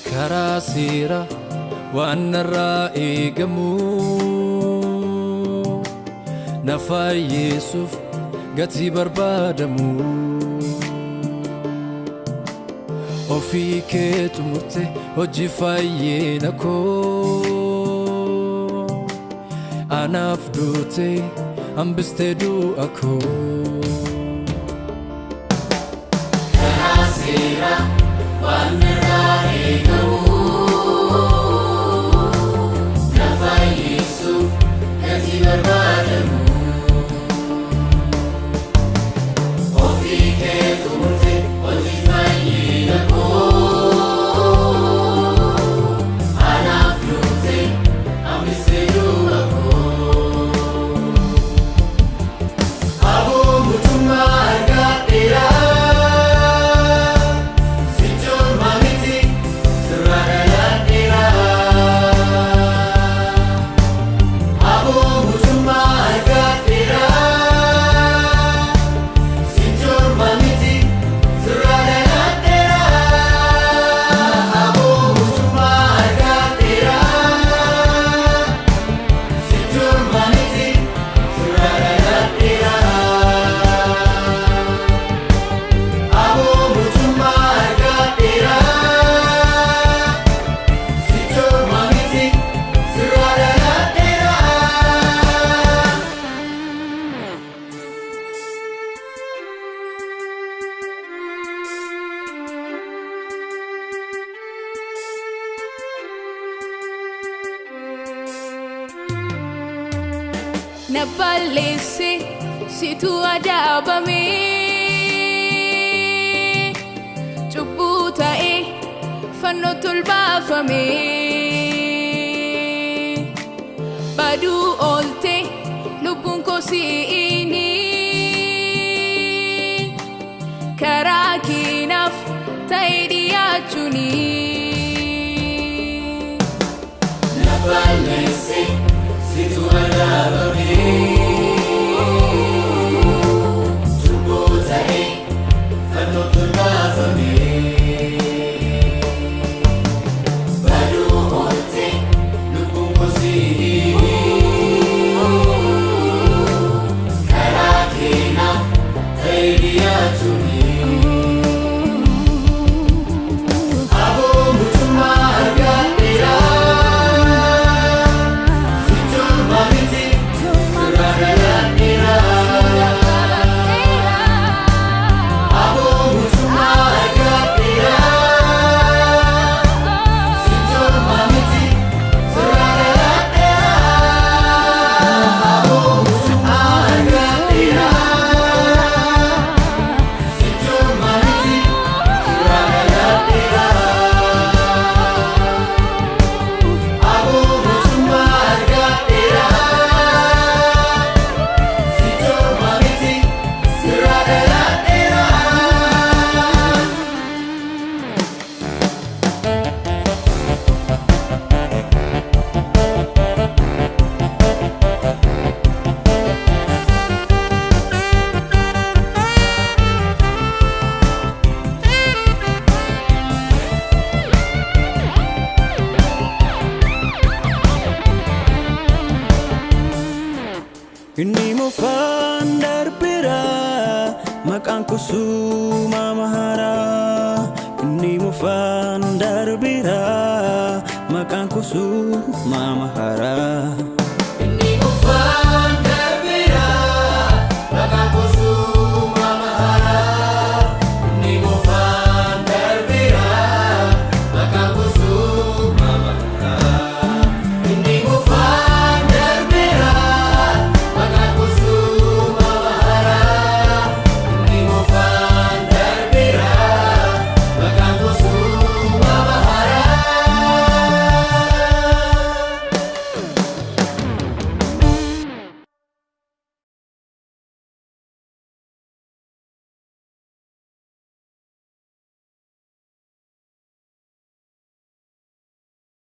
Karasira wanarra egamu nafa Yesuuf gati barbadamu ofii kee xumurte hojii fayyina koo anaaf duute hambistee du'a koo Karasira wanarra egamu nafa Yesuuf gati barbadamu ofii kee xumurte hojii fayyina koo anaaf duute hambistee du'a koo aboo mootummaa argadheera Nabalese situ adabame cubbuu ta'e fannoo tolbaafame baduu oolte lubbuun koo si'ini karaa keenaaf ta'e dhiyaachuuni Nabalese situ adabame cubbuu ta'e fannoo tolbaafame baduu oolte lubbuun koo si'ini karaa keenaaf ta'e dhiyaachuuni aboo mootummaa argadheera sichoorma miti Inni mufaan darbira maqaan kusuu mamahara. Inni mufaan darbira maqaan kusuu mamahara.